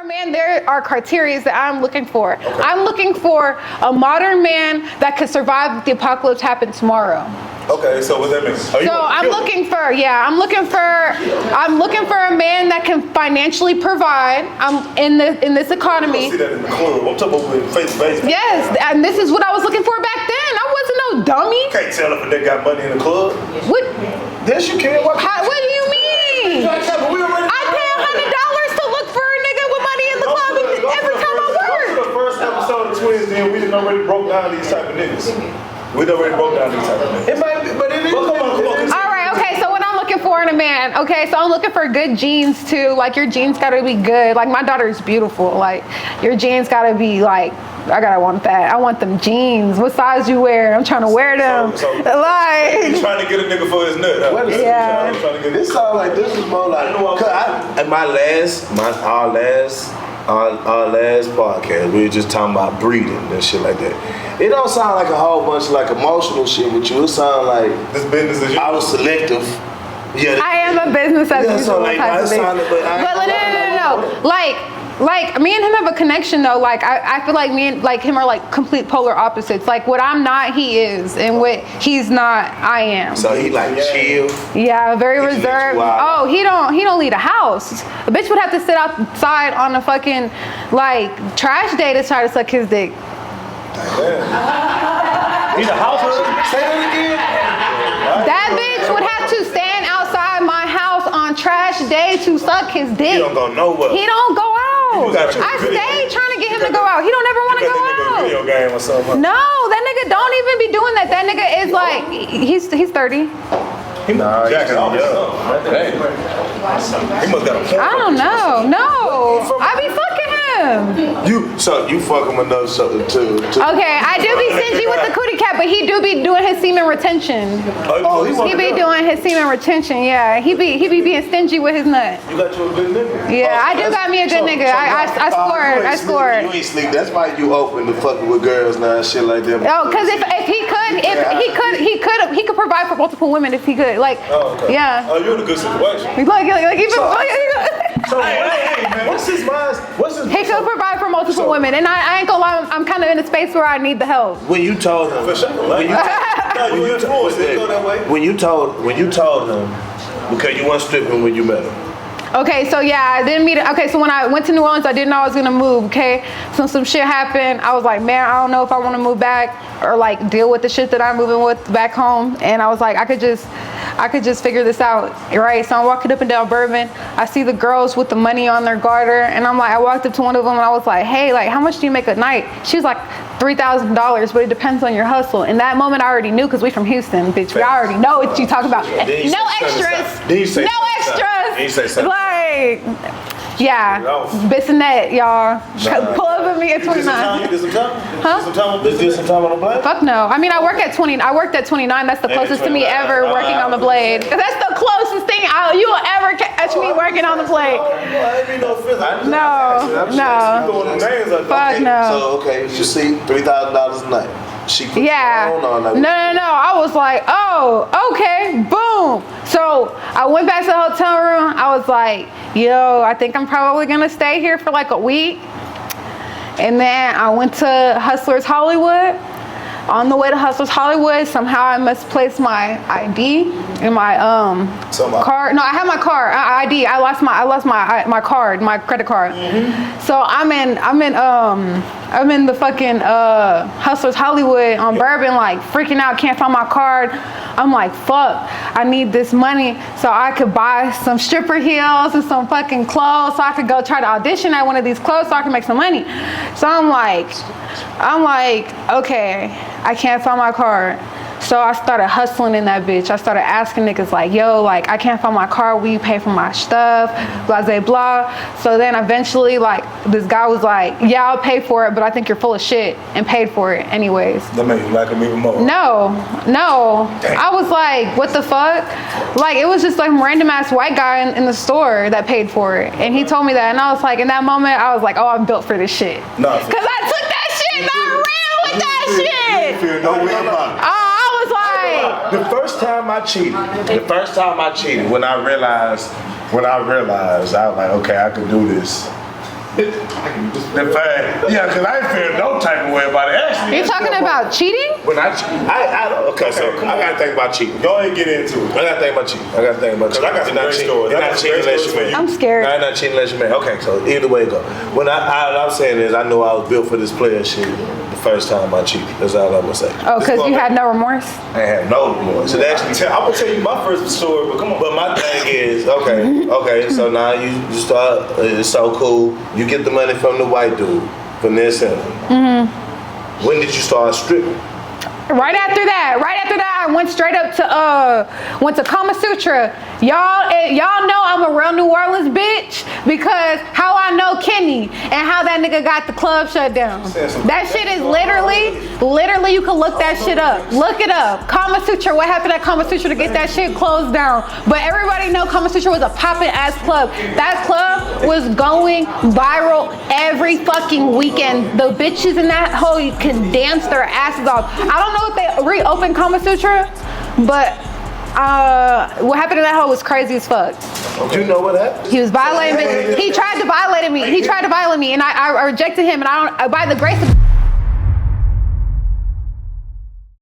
man, there are criteria that I'm looking for. Okay. I'm looking for a modern man that could survive if the apocalypse happened tomorrow. Okay, so what that mean? I'm looking for a man that can financially provide. In this economy. You don't see that in the club. I'm talking about with face-to-face. Yes, and this is what I was looking for back then. I wasn't no dummy. You can't tell if a nigga got money in the club. What? Yes, you can. What do you mean? I pay $100 to look for a nigga with money in the club every time I work. Go to the first episode of Twins, then we done already broke down these type of niggas. We already broke down these type of niggas. It might be, but it is. Come on. All right, okay, so what I'm looking for in a man, okay, so I'm looking for good genes too. Like, your genes gotta be good. Like, my daughter is beautiful. Like, your genes gotta be like, I want that. I want them jeans. What size you wear? I'm trying to wear them. So like, you trying to get a nigga for his nut? Huh? Yeah. This sounds like this is more like. At our last podcast, we were just talking about breeding and shit like that. It don't sound like a whole bunch of like emotional shit with you. It sounds like this business is. I was selective. Yeah. I am a business as usual. So like, but no. Like me and him have a connection though. Like I feel like me and like him are like complete polar opposites. Like what I'm not, he is, and what he's not, I am. So he like chill. Yeah, very reserved. Oh, he don't leave the house. A bitch would have to sit outside on a fucking like trash day to try to suck his dick. He's a household. Say that again. That bitch would have to stand outside my house on trash day to suck his dick. He don't go nowhere. He don't go out. I stayed trying to get him to go out. He don't ever want to go out. Video game or something. No, that nigga don't even be doing that. That nigga is like, he's 30. Nah, jacking off. He must got a point. I don't know. No, I be fucking him. You fuck him enough to. Okay, I do be stingy with the cootie cat, but he do be doing his semen retention. He be doing his semen retention. Yeah, he be being stingy with his nut. You got you a good nigga. Yeah, I do got me a good nigga. I scored. You ain't sleep. That's why you open to fucking with girls now and shit like that. Oh, because if he could provide for multiple women if he could. Like, okay. Yeah. Oh, you're in a good situation. Like even. So hey, man, what's his mind? He could provide for multiple women, and I ain't gonna lie, I'm kind of in a space where I need the help. When you told him, for sure. When you told him, because you weren't stripping when you met him. Okay, so yeah, I didn't meet. Okay, so when I went to New Orleans, I didn't know I was gonna move. Okay, so some shit happened. I was like, man, I don't know if I want to move back or like deal with the shit that I'm moving with back home. And I was like, I could just figure this out, right? So I'm walking up and down Bourbon. I see the girls with the money on their garter, and I'm like, I walked up to one of them and I was like, hey, like, how much do you make a night? She was like, $3,000, but it depends on your hustle. In that moment, I already knew, because we from Houston, bitch. We already know what you talk about. No extras. No extras. Like, yeah, Bissonette, y'all. Pull up with me at 29. You did some time? Huh? You did some time on the blade? Fuck no. I mean, I worked at 29. That's the closest to me ever working on the blade. That's the closest thing you will ever catch me working on the blade. No. Fuck no. So, okay, you see $3,000 a night. Yeah. No. I was like, oh, okay, boom. So I went back to the hotel room. I was like, yo, I think I'm probably gonna stay here for like a week. And then I went to Hustlers Hollywood. On the way to Hustlers Hollywood, somehow I misplaced my ID in my card. No, I had my card, ID. I lost my card, my credit card. Mm-hmm. So I'm in the fucking Hustlers Hollywood on Bourbon, like freaking out, can't find my card. I'm like, fuck, I need this money so I could buy some stripper heels and some fucking clothes so I could go try to audition at one of these clothes so I can make some money. So I'm like, okay, I can't find my card. So I started hustling in that bitch. I started asking niggas like, yo, like, I can't find my car. Will you pay for my stuff? Blah, blah, blah. So then eventually, like, this guy was like, yeah, I'll pay for it, but I think you're full of shit, and paid for it anyways. That made you like him even more. No. Damn. I was like, what the fuck? Like, it was just like a random ass white guy in the store that paid for it. And he told me that. And I was like, in that moment, I was like, oh, I'm built for this shit. No. Because I took that shit and I ran with that shit. You feel no way about it. The first time I cheated, when I realized, I was like, okay, I can do this. The fact, yeah, because I ain't feel no type of way about it. Actually, You talking about cheating? When okay, so I gotta think about cheating. Go ahead and get into it. I gotta think about cheating. I gotta think about cheating. I got some great stories. You're not cheating unless you married. I'm scared. I'm not cheating unless you married. Okay, so either way it go. When all I'm saying is I know I was built for this player shit the first time I cheated. That's all I'm gonna say. Oh, because you had no remorse? I had no remorse. So actually, I'm gonna tell you my first story, but come on. but my thing is, okay, so now you start, it's so cool. You get the money from the white dude, finesse him. When did you start stripping? Right after that, I went straight up to Kama Sutra. Y'all know I'm a real New Orleans bitch because how I know Kenny and how that nigga got the club shut down. That shit is literally you can look that shit up. Look it up. Kama Sutra, what happened at Kama Sutra to get that shit closed down? But everybody know Kama Sutra was a poppin' ass club. That club was going viral every fucking weekend. The bitches in that hole can dance their asses off. I don't know if they reopened Kama Sutra, but what happened to that hoe was crazy as fuck. You know what happened? He was violating me. He tried to violate me. And I rejected him. And by the grace of